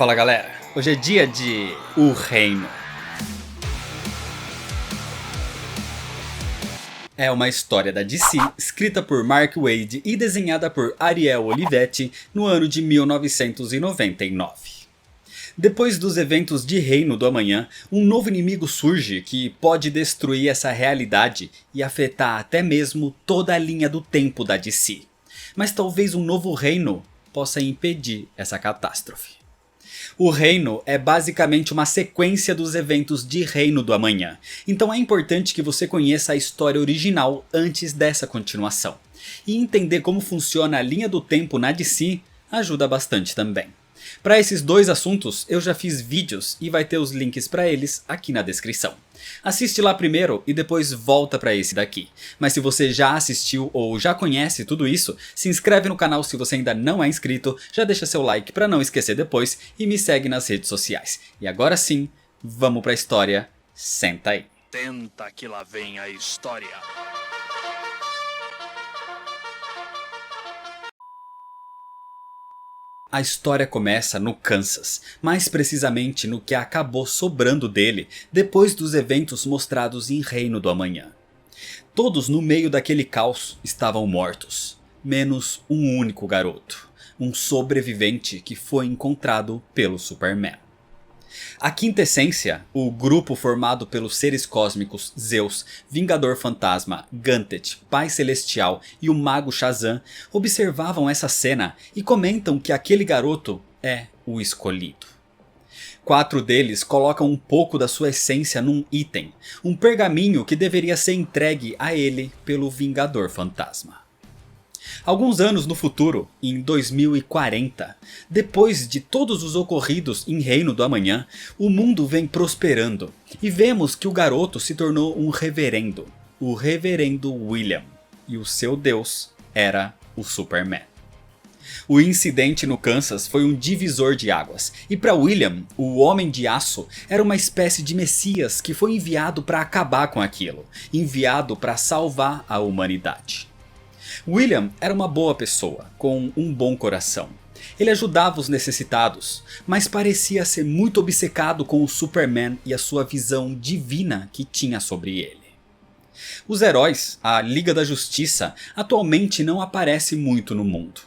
Fala galera, hoje é dia de O Reino. É uma história da DC, escrita por Mark Waid e desenhada por Ariel Olivetti no ano de 1999. Depois dos eventos de Reino do Amanhã, um novo inimigo surge que pode destruir essa realidade e afetar até mesmo toda a linha do tempo da DC. Mas talvez um novo reino possa impedir essa catástrofe. O Reino é basicamente uma sequência dos eventos de Reino do Amanhã, então é importante que você conheça a história original antes dessa continuação. E entender como funciona a linha do tempo na DC ajuda bastante também. Para esses dois assuntos eu já fiz vídeos e vai ter os links para eles aqui na descrição. Assiste lá primeiro e depois volta para esse daqui. Mas se você já assistiu ou já conhece tudo isso, se inscreve no canal se você ainda não é inscrito, já deixa seu like para não esquecer depois e me segue nas redes sociais. E agora sim, vamos para a história, senta aí. Tenta que lá vem a história. A história começa no Kansas, mais precisamente no que acabou sobrando dele depois dos eventos mostrados em Reino do Amanhã. Todos no meio daquele caos estavam mortos, menos um único garoto, um sobrevivente que foi encontrado pelo Superman. A Quinta Essência, o grupo formado pelos seres cósmicos Zeus, Vingador Fantasma, Ganthet, Pai Celestial e o Mago Shazam, observavam essa cena e comentam que aquele garoto é o escolhido. 4 deles colocam um pouco da sua essência num item, um pergaminho que deveria ser entregue a ele pelo Vingador Fantasma. Alguns anos no futuro, em 2040, depois de todos os ocorridos em Reino do Amanhã, o mundo vem prosperando e vemos que o garoto se tornou um reverendo, o Reverendo William, e o seu deus era o Superman. O incidente no Kansas foi um divisor de águas, e para William, o Homem de Aço era uma espécie de messias que foi enviado para acabar com aquilo, enviado para salvar a humanidade. William era uma boa pessoa, com um bom coração. Ele ajudava os necessitados, mas parecia ser muito obcecado com o Superman e a sua visão divina que tinha sobre ele. Os heróis, a Liga da Justiça, atualmente não aparece muito no mundo.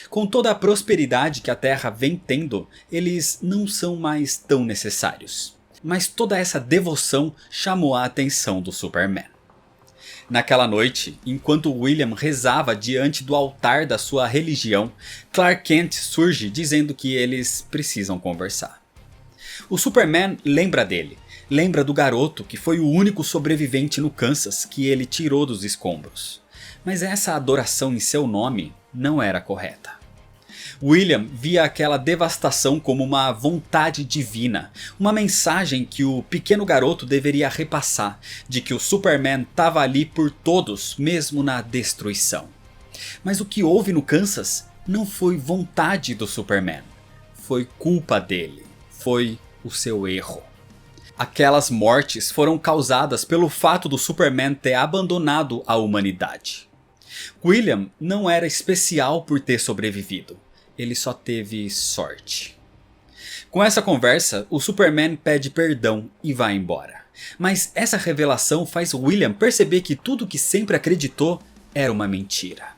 Com toda a prosperidade que a Terra vem tendo, eles não são mais tão necessários. Mas toda essa devoção chamou a atenção do Superman. Naquela noite, enquanto William rezava diante do altar da sua religião, Clark Kent surge dizendo que eles precisam conversar. O Superman lembra dele, lembra do garoto que foi o único sobrevivente no Kansas que ele tirou dos escombros. Mas essa adoração em seu nome não era correta. William via aquela devastação como uma vontade divina, uma mensagem que o pequeno garoto deveria repassar, de que o Superman estava ali por todos, mesmo na destruição. Mas o que houve no Kansas não foi vontade do Superman, foi culpa dele, foi o seu erro. Aquelas mortes foram causadas pelo fato do Superman ter abandonado a humanidade. William não era especial por ter sobrevivido. Ele só teve sorte. Com essa conversa, o Superman pede perdão e vai embora. Mas essa revelação faz William perceber que tudo que sempre acreditou era uma mentira.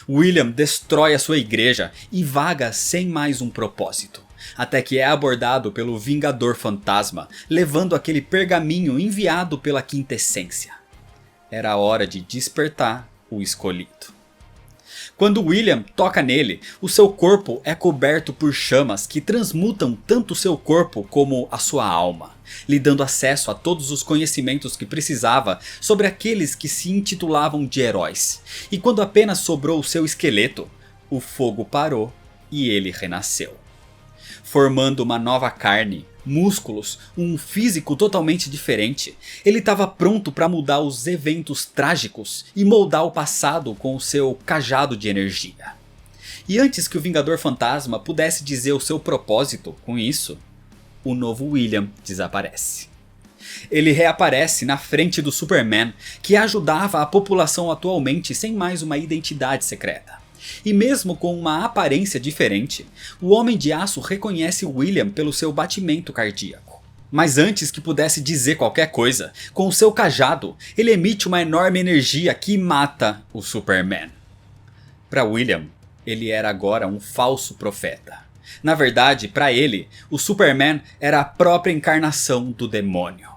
William destrói a sua igreja e vaga sem mais um propósito. Até que é abordado pelo Vingador Fantasma, levando aquele pergaminho enviado pela Quinta Essência. Era a hora de despertar o escolhido. Quando William toca nele, o seu corpo é coberto por chamas que transmutam tanto o seu corpo como a sua alma, lhe dando acesso a todos os conhecimentos que precisava sobre aqueles que se intitulavam de heróis. E quando apenas sobrou o seu esqueleto, o fogo parou e ele renasceu. Formando uma nova carne, músculos, um físico totalmente diferente, ele estava pronto para mudar os eventos trágicos e moldar o passado com o seu cajado de energia. E antes que o Vingador Fantasma pudesse dizer o seu propósito com isso, o novo William desaparece. Ele reaparece na frente do Superman, que ajudava a população atualmente sem mais uma identidade secreta. E mesmo com uma aparência diferente, o Homem de Aço reconhece William pelo seu batimento cardíaco. Mas antes que pudesse dizer qualquer coisa, com o seu cajado, ele emite uma enorme energia que mata o Superman. Para William, ele era agora um falso profeta. Na verdade, para ele, o Superman era a própria encarnação do demônio.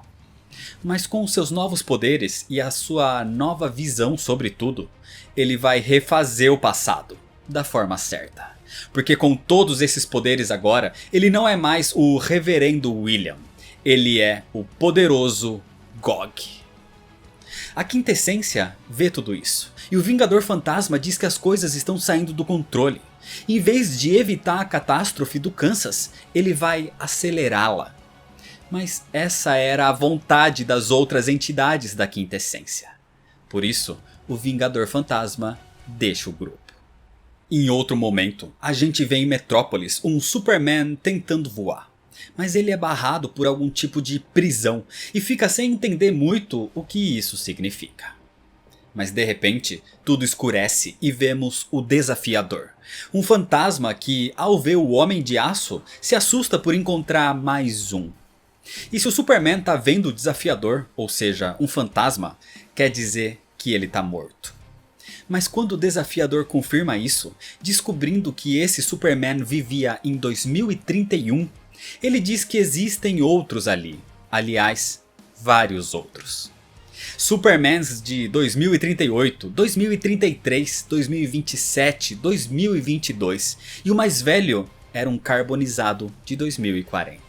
Mas com seus novos poderes e a sua nova visão sobre tudo, ele vai refazer o passado da forma certa. Porque com todos esses poderes agora, ele não é mais o reverendo William. Ele é o poderoso Gog. A Quintessência vê tudo isso. E o Vingador Fantasma diz que as coisas estão saindo do controle. Em vez de evitar a catástrofe do Kansas, ele vai acelerá-la. Mas essa era a vontade das outras entidades da Quintessência. Por isso, o Vingador Fantasma deixa o grupo. Em outro momento, a gente vê em Metrópolis um Superman tentando voar. Mas ele é barrado por algum tipo de prisão e fica sem entender muito o que isso significa. Mas de repente, tudo escurece e vemos o Desafiador. Um fantasma que, ao ver o Homem de Aço, se assusta por encontrar mais um. E se o Superman tá vendo o Desafiador, ou seja, um fantasma, quer dizer que ele tá morto. Mas quando o Desafiador confirma isso, descobrindo que esse Superman vivia em 2031, ele diz que existem outros ali. Aliás, vários outros. Supermans de 2038, 2033, 2027, 2022 e o mais velho era um carbonizado de 2040.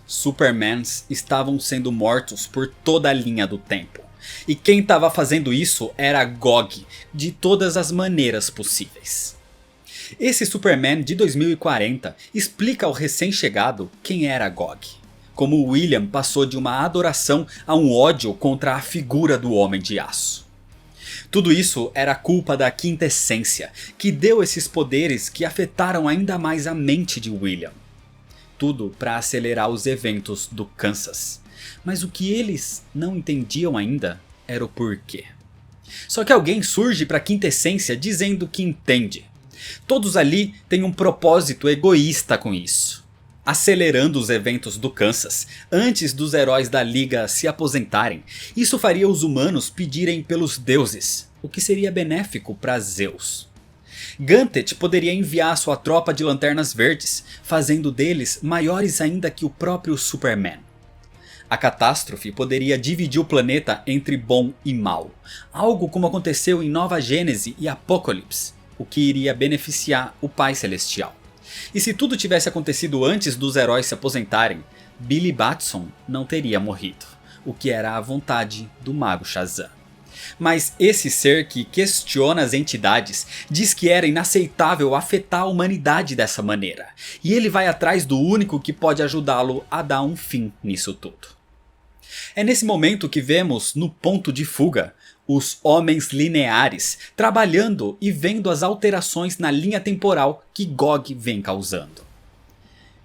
Supermans estavam sendo mortos por toda a linha do tempo. E quem estava fazendo isso era Gog, de todas as maneiras possíveis. Esse Superman de 2040 explica ao recém-chegado quem era Gog. Como William passou de uma adoração a um ódio contra a figura do Homem de Aço. Tudo isso era culpa da Quintessência, que deu esses poderes que afetaram ainda mais a mente de William. Tudo para acelerar os eventos do Kansas. Mas o que eles não entendiam ainda era o porquê. Só que alguém surge para a Quintessência dizendo que entende. Todos ali têm um propósito egoísta com isso. Acelerando os eventos do Kansas antes dos heróis da Liga se aposentarem, isso faria os humanos pedirem pelos deuses, o que seria benéfico para Zeus. Ganthet poderia enviar sua tropa de Lanternas Verdes, fazendo deles maiores ainda que o próprio Superman. A catástrofe poderia dividir o planeta entre bom e mal, algo como aconteceu em Nova Gênese e Apocalipse, o que iria beneficiar o Pai Celestial. E se tudo tivesse acontecido antes dos heróis se aposentarem, Billy Batson não teria morrido, o que era a vontade do Mago Shazam. Mas esse ser que questiona as entidades diz que era inaceitável afetar a humanidade dessa maneira, e ele vai atrás do único que pode ajudá-lo a dar um fim nisso tudo. É nesse momento que vemos, no ponto de fuga, os Homens Lineares trabalhando e vendo as alterações na linha temporal que Gog vem causando.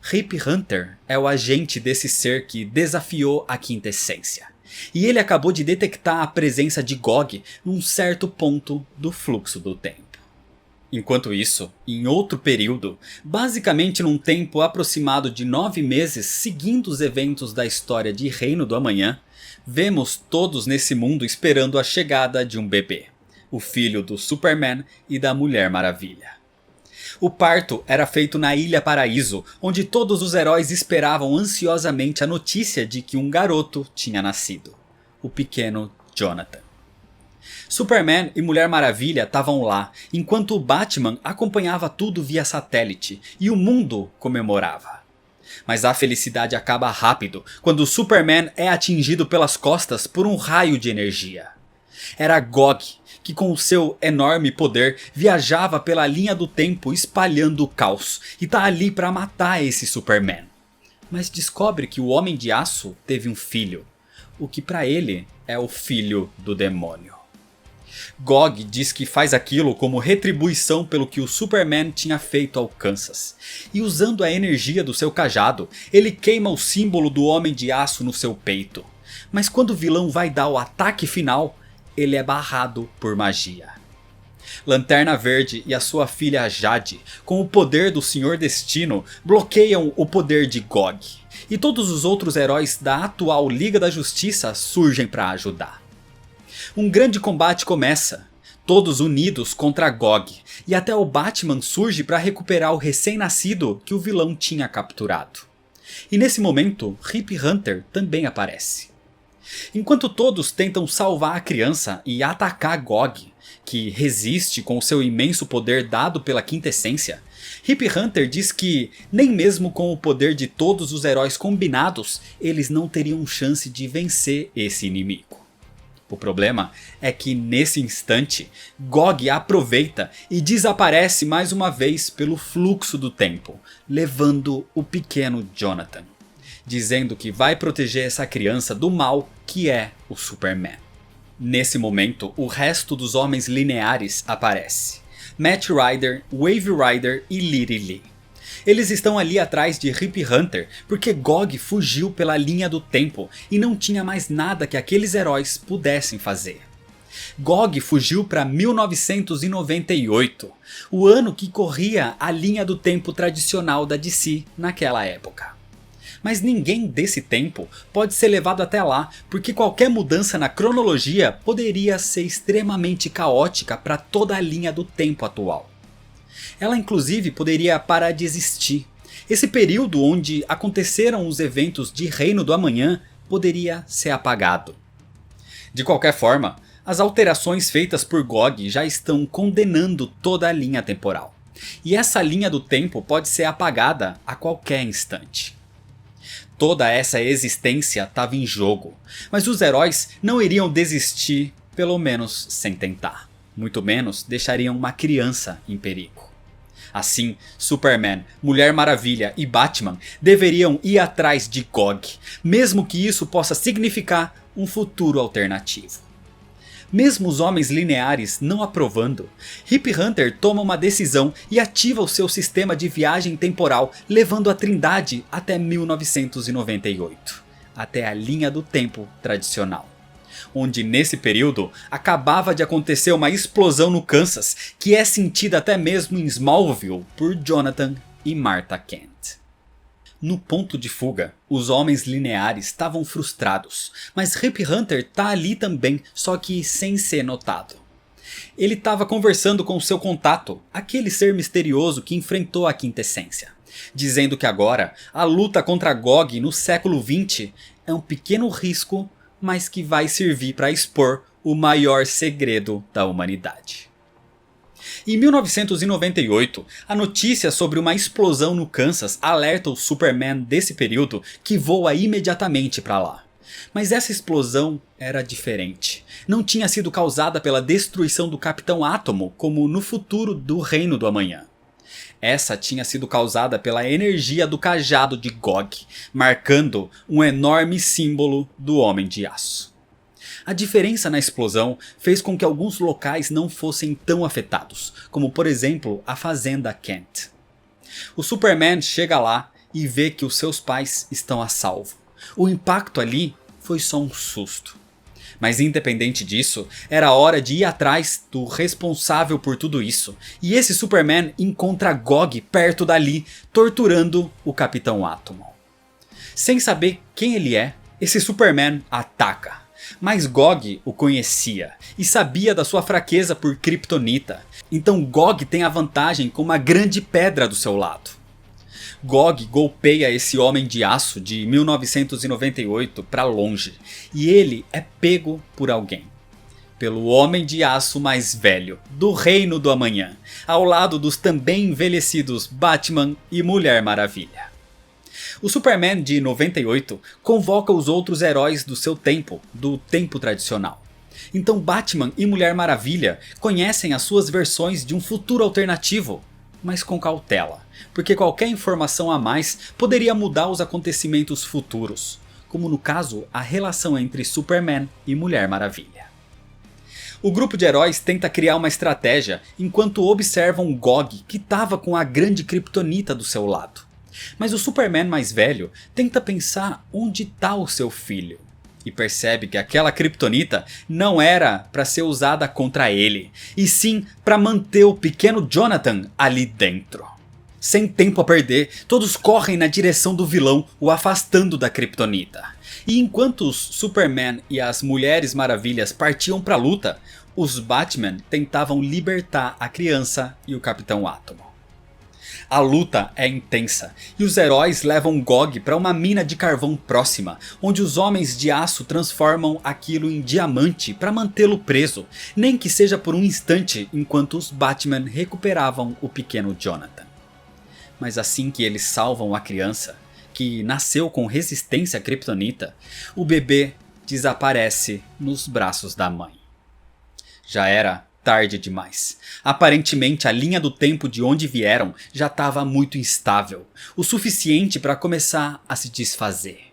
Rip Hunter é o agente desse ser que desafiou a Quintessência. E ele acabou de detectar a presença de Gog num certo ponto do fluxo do tempo. Enquanto isso, em outro período, basicamente num tempo aproximado de 9 meses seguindo os eventos da história de Reino do Amanhã, vemos todos nesse mundo esperando a chegada de um bebê, o filho do Superman e da Mulher Maravilha. O parto era feito na Ilha Paraíso, onde todos os heróis esperavam ansiosamente a notícia de que um garoto tinha nascido, o pequeno Jonathan. Superman e Mulher Maravilha estavam lá, enquanto o Batman acompanhava tudo via satélite e o mundo comemorava. Mas a felicidade acaba rápido quando Superman é atingido pelas costas por um raio de energia. Era Gog, que com seu enorme poder viajava pela linha do tempo espalhando o caos e tá ali para matar esse Superman. Mas descobre que o Homem de Aço teve um filho, o que para ele é o filho do demônio. Gog diz que faz aquilo como retribuição pelo que o Superman tinha feito ao Kansas. E usando a energia do seu cajado, ele queima o símbolo do Homem de Aço no seu peito. Mas quando o vilão vai dar o ataque final, ele é barrado por magia. Lanterna Verde e a sua filha Jade, com o poder do Senhor Destino, bloqueiam o poder de Gog. E todos os outros heróis da atual Liga da Justiça surgem para ajudar. Um grande combate começa, todos unidos contra Gog, e até o Batman surge para recuperar o recém-nascido que o vilão tinha capturado. E nesse momento, Rip Hunter também aparece. Enquanto todos tentam salvar a criança e atacar Gog, que resiste com o seu imenso poder dado pela Quintessência, Rip Hunter diz que, nem mesmo com o poder de todos os heróis combinados, eles não teriam chance de vencer esse inimigo. O problema é que nesse instante, Gog aproveita e desaparece mais uma vez pelo fluxo do tempo, levando o pequeno Jonathan, dizendo que vai proteger essa criança do mal que é o Superman. Nesse momento, o resto dos homens lineares aparece. Matt Rider, Wave Rider e Lily Lee. Eles estão ali atrás de Rip Hunter porque Gog fugiu pela linha do tempo e não tinha mais nada que aqueles heróis pudessem fazer. Gog fugiu para 1998, o ano que corria a linha do tempo tradicional da DC naquela época. Mas ninguém desse tempo pode ser levado até lá, porque qualquer mudança na cronologia poderia ser extremamente caótica para toda a linha do tempo atual. Ela inclusive poderia parar de existir. Esse período onde aconteceram os eventos de Reino do Amanhã poderia ser apagado. De qualquer forma, as alterações feitas por Gog já estão condenando toda a linha temporal. E essa linha do tempo pode ser apagada a qualquer instante. Toda essa existência estava em jogo, mas os heróis não iriam desistir, pelo menos sem tentar. Muito menos deixariam uma criança em perigo. Assim, Superman, Mulher Maravilha e Batman deveriam ir atrás de Gog, mesmo que isso possa significar um futuro alternativo. Mesmo os homens lineares não aprovando, Rip Hunter toma uma decisão e ativa o seu sistema de viagem temporal, levando a Trindade até 1998, até a linha do tempo tradicional. Onde nesse período acabava de acontecer uma explosão no Kansas, que é sentida até mesmo em Smallville por Jonathan e Martha Kent. No ponto de fuga, os homens lineares estavam frustrados, mas Rip Hunter tá ali também, só que sem ser notado. Ele estava conversando com seu contato, aquele ser misterioso que enfrentou a Quintessência, dizendo que agora a luta contra Gog no século XX é um pequeno risco, mas que vai servir para expor o maior segredo da humanidade. Em 1998, a notícia sobre uma explosão no Kansas alerta o Superman desse período que voa imediatamente para lá. Mas essa explosão era diferente. Não tinha sido causada pela destruição do Capitão Átomo como no futuro do Reino do Amanhã. Essa tinha sido causada pela energia do cajado de Gog, marcando um enorme símbolo do Homem de Aço. A diferença na explosão fez com que alguns locais não fossem tão afetados, como por exemplo a fazenda Kent. O Superman chega lá e vê que os seus pais estão a salvo. O impacto ali foi só um susto. Mas independente disso, era hora de ir atrás do responsável por tudo isso. E esse Superman encontra Gog perto dali, torturando o Capitão Átomo. Sem saber quem ele é, esse Superman ataca. Mas Gog o conhecia e sabia da sua fraqueza por Kryptonita. Então Gog tem a vantagem com uma grande pedra do seu lado. Gog golpeia esse Homem de Aço de 1998 para longe e ele é pego por alguém. Pelo Homem de Aço mais velho, do Reino do Amanhã, ao lado dos também envelhecidos Batman e Mulher Maravilha. O Superman de 98 convoca os outros heróis do seu tempo, do tempo tradicional. Então Batman e Mulher Maravilha conhecem as suas versões de um futuro alternativo, mas com cautela, porque qualquer informação a mais poderia mudar os acontecimentos futuros, como no caso a relação entre Superman e Mulher Maravilha. O grupo de heróis tenta criar uma estratégia enquanto observam Gog, que estava com a grande Kryptonita do seu lado. Mas o Superman mais velho tenta pensar onde está o seu filho. e percebe que aquela kryptonita não era para ser usada contra ele, e sim para manter o pequeno Jonathan ali dentro. Sem tempo a perder, todos correm na direção do vilão, o afastando da kryptonita. E enquanto os Superman e as Mulheres Maravilhas partiam para a luta, os Batman tentavam libertar a criança e o Capitão Átomo. A luta é intensa e os heróis levam Gog para uma mina de carvão próxima, onde os Homens de Aço transformam aquilo em diamante para mantê-lo preso, nem que seja por um instante enquanto os Batman recuperavam o pequeno Jonathan. Mas assim que eles salvam a criança, que nasceu com resistência à kryptonita, o bebê desaparece nos braços da mãe. Já era tarde demais. Aparentemente a linha do tempo de onde vieram já estava muito instável, o suficiente para começar a se desfazer.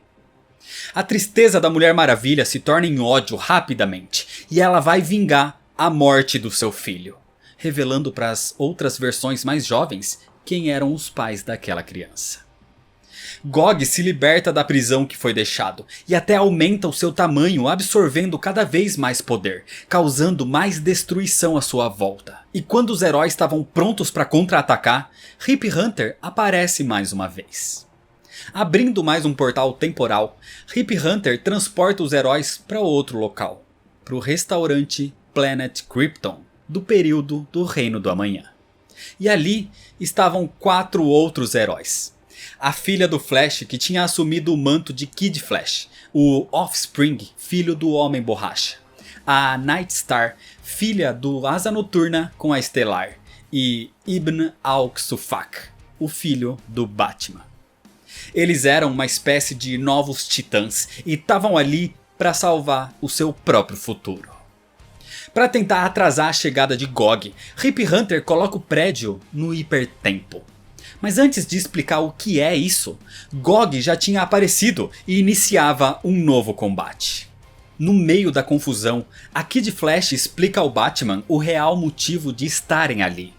A tristeza da Mulher Maravilha se torna em ódio rapidamente, e ela vai vingar a morte do seu filho, revelando para as outras versões mais jovens quem eram os pais daquela criança. Gog se liberta da prisão que foi deixado e até aumenta o seu tamanho, absorvendo cada vez mais poder, causando mais destruição à sua volta. E quando os heróis estavam prontos para contra-atacar, Rip Hunter aparece mais uma vez. Abrindo mais um portal temporal, Rip Hunter transporta os heróis para outro local, para o restaurante Planet Krypton, do período do Reino do Amanhã. E ali estavam 4 outros heróis. A filha do Flash, que tinha assumido o manto de Kid Flash, o Offspring, filho do Homem Borracha, a Nightstar, filha do Asa Noturna com a Estelar, e Ibn al-Sufaq, o filho do Batman. Eles eram uma espécie de novos titãs e estavam ali para salvar o seu próprio futuro. Para tentar atrasar a chegada de Gog, Rip Hunter coloca o prédio no hipertempo. Mas antes de explicar o que é isso, Gog já tinha aparecido e iniciava um novo combate. No meio da confusão, a Kid Flash explica ao Batman o real motivo de estarem ali.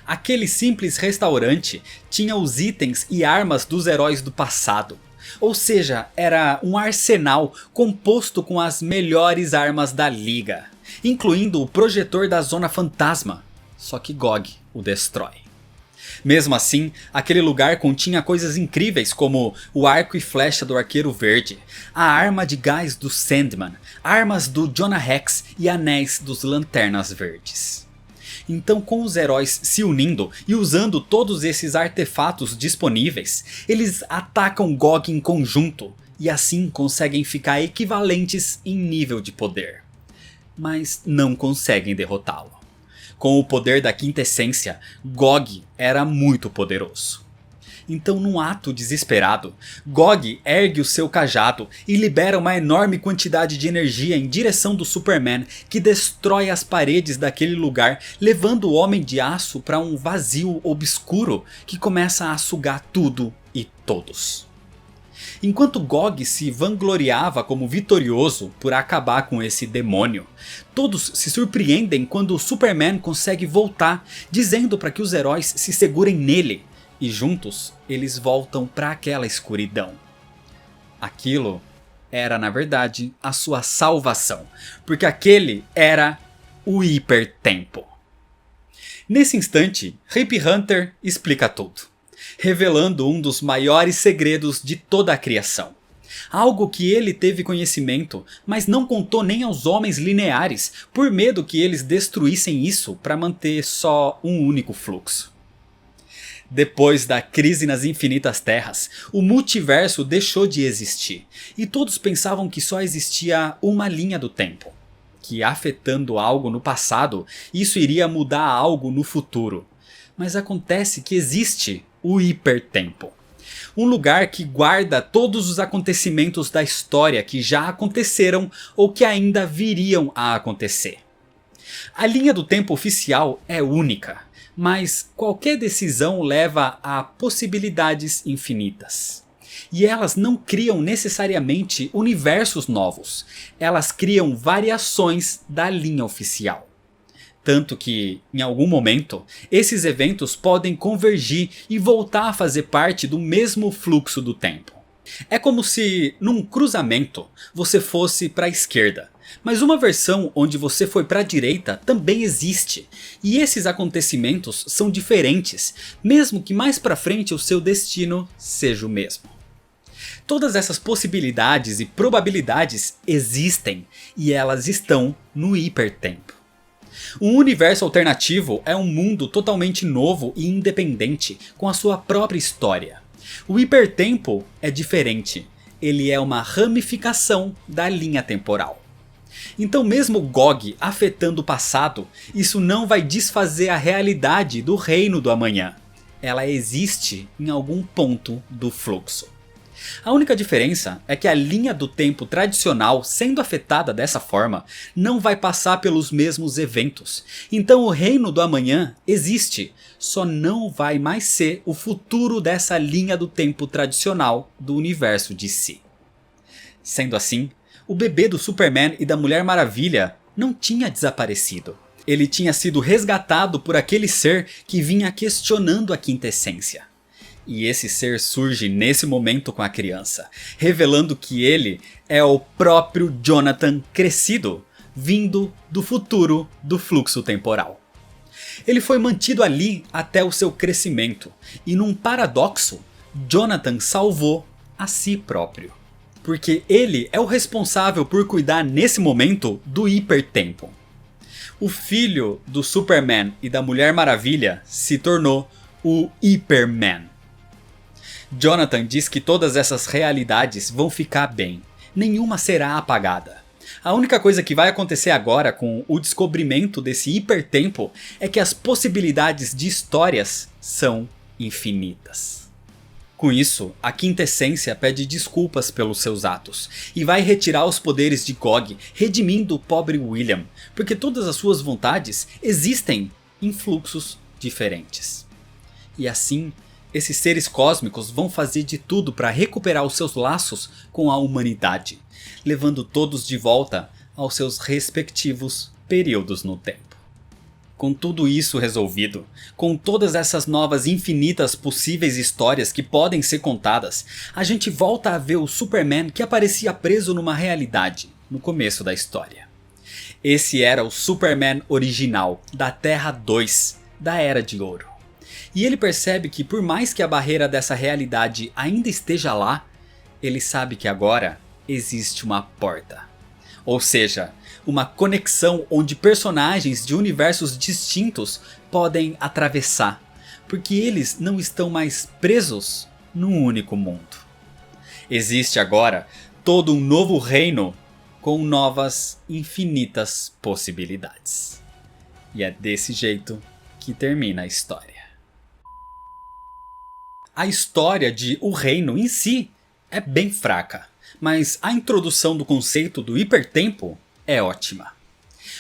Aquele simples restaurante tinha os itens e armas dos heróis do passado. Ou seja, era um arsenal composto com as melhores armas da Liga, incluindo o projetor da Zona Fantasma, só que Gog o destrói. Mesmo assim, aquele lugar continha coisas incríveis como o arco e flecha do Arqueiro Verde, a arma de gás do Sandman, armas do Jonah Hex e anéis dos Lanternas Verdes. Então, com os heróis se unindo e usando todos esses artefatos disponíveis, eles atacam Gog em conjunto e assim conseguem ficar equivalentes em nível de poder. Mas não conseguem derrotá-lo. Com o poder da quinta essência, Gog era muito poderoso. Então, num ato desesperado, Gog ergue o seu cajado e libera uma enorme quantidade de energia em direção do Superman, que destrói as paredes daquele lugar, levando o Homem de Aço para um vazio obscuro que começa a sugar tudo e todos. Enquanto Gog se vangloriava como vitorioso por acabar com esse demônio, todos se surpreendem quando o Superman consegue voltar, dizendo para que os heróis se segurem nele, e juntos eles voltam para aquela escuridão. Aquilo era na verdade a sua salvação, porque aquele era o hipertempo. Nesse instante, Rip Hunter explica tudo, revelando um dos maiores segredos de toda a criação. Algo que ele teve conhecimento, mas não contou nem aos homens lineares, por medo que eles destruíssem isso para manter só um único fluxo. Depois da crise nas infinitas terras, o multiverso deixou de existir, e todos pensavam que só existia uma linha do tempo, que afetando algo no passado, isso iria mudar algo no futuro. Mas acontece que existe o hipertempo. Um lugar que guarda todos os acontecimentos da história que já aconteceram ou que ainda viriam a acontecer. A linha do tempo oficial é única, mas qualquer decisão leva a possibilidades infinitas. E elas não criam necessariamente universos novos, elas criam variações da linha oficial. Tanto que, em algum momento, esses eventos podem convergir e voltar a fazer parte do mesmo fluxo do tempo. É como se, num cruzamento, você fosse para a esquerda. Mas uma versão onde você foi para a direita também existe. E esses acontecimentos são diferentes, mesmo que mais para frente o seu destino seja o mesmo. Todas essas possibilidades e probabilidades existem, e elas estão no hipertempo. Um universo alternativo é um mundo totalmente novo e independente, com a sua própria história. O hipertempo é diferente, ele é uma ramificação da linha temporal. Então mesmo GOG afetando o passado, isso não vai desfazer a realidade do reino do amanhã. Ela existe em algum ponto do fluxo. A única diferença é que a linha do tempo tradicional, sendo afetada dessa forma, não vai passar pelos mesmos eventos. Então o reino do amanhã existe, só não vai mais ser o futuro dessa linha do tempo tradicional do universo DC. Sendo assim, o bebê do Superman e da Mulher Maravilha não tinha desaparecido. Ele tinha sido resgatado por aquele ser que vinha questionando a quinta essência. E esse ser surge nesse momento com a criança, revelando que ele é o próprio Jonathan crescido, vindo do futuro do fluxo temporal. Ele foi mantido ali até o seu crescimento, e num paradoxo, Jonathan salvou a si próprio. Porque ele é o responsável por cuidar nesse momento do hipertempo. O filho do Superman e da Mulher Maravilha se tornou o Hyperman. Jonathan diz que todas essas realidades vão ficar bem, nenhuma será apagada. A única coisa que vai acontecer agora com o descobrimento desse hipertempo é que as possibilidades de histórias são infinitas. Com isso, a quinta essência pede desculpas pelos seus atos e vai retirar os poderes de GOG, redimindo o pobre William, porque todas as suas vontades existem em fluxos diferentes. E assim, esses seres cósmicos vão fazer de tudo para recuperar os seus laços com a humanidade, levando todos de volta aos seus respectivos períodos no tempo. Com tudo isso resolvido, com todas essas novas infinitas possíveis histórias que podem ser contadas, a gente volta a ver o Superman que aparecia preso numa realidade no começo da história. Esse era o Superman original, da Terra 2, da Era de Ouro. E ele percebe que por mais que a barreira dessa realidade ainda esteja lá, ele sabe que agora existe uma porta. Ou seja, uma conexão onde personagens de universos distintos podem atravessar, porque eles não estão mais presos num único mundo. Existe agora todo um novo reino com novas infinitas possibilidades. E é desse jeito que termina a história. A história de O Reino em si é bem fraca, mas a introdução do conceito do hipertempo é ótima.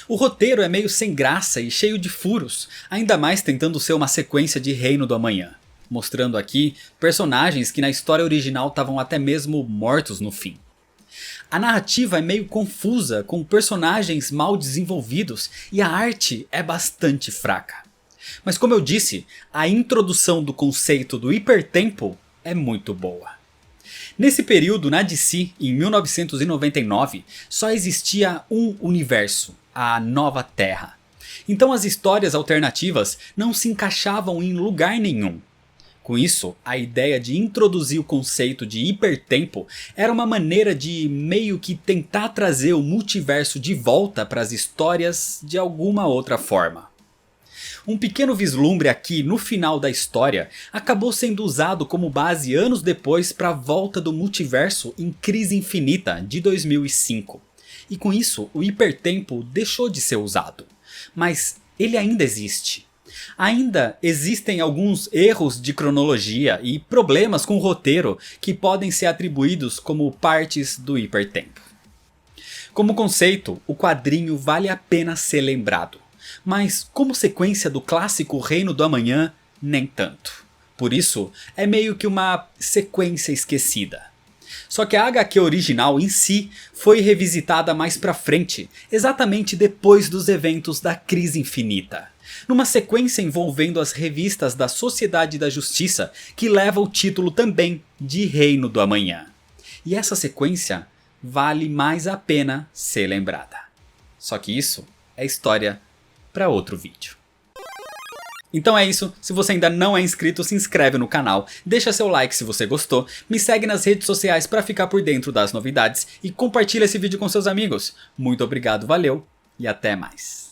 O roteiro é meio sem graça e cheio de furos, ainda mais tentando ser uma sequência de Reino do Amanhã, mostrando aqui personagens que na história original estavam até mesmo mortos no fim. A narrativa é meio confusa, com personagens mal desenvolvidos e a arte é bastante fraca. Mas como eu disse, a introdução do conceito do hipertempo é muito boa. Nesse período na DC, em 1999, só existia um universo, a Nova Terra. Então as histórias alternativas não se encaixavam em lugar nenhum. Com isso, a ideia de introduzir o conceito de hipertempo era uma maneira de meio que tentar trazer o multiverso de volta para as histórias de alguma outra forma. Um pequeno vislumbre aqui no final da história acabou sendo usado como base anos depois para a volta do multiverso em Crise Infinita de 2005. E com isso o hipertempo deixou de ser usado. Mas ele ainda existe. Ainda existem alguns erros de cronologia e problemas com o roteiro que podem ser atribuídos como partes do hipertempo. Como conceito, o quadrinho vale a pena ser lembrado. Mas como sequência do clássico Reino do Amanhã, nem tanto. Por isso, é meio que uma sequência esquecida. Só que a HQ original em si foi revisitada mais pra frente, exatamente depois dos eventos da Crise Infinita. Numa sequência envolvendo as revistas da Sociedade da Justiça, que leva o título também de Reino do Amanhã. E essa sequência vale mais a pena ser lembrada. Só que isso é história para outro vídeo. Então é isso, se você ainda não é inscrito, se inscreve no canal, deixa seu like se você gostou, me segue nas redes sociais para ficar por dentro das novidades e compartilha esse vídeo com seus amigos. Muito obrigado, valeu e até mais.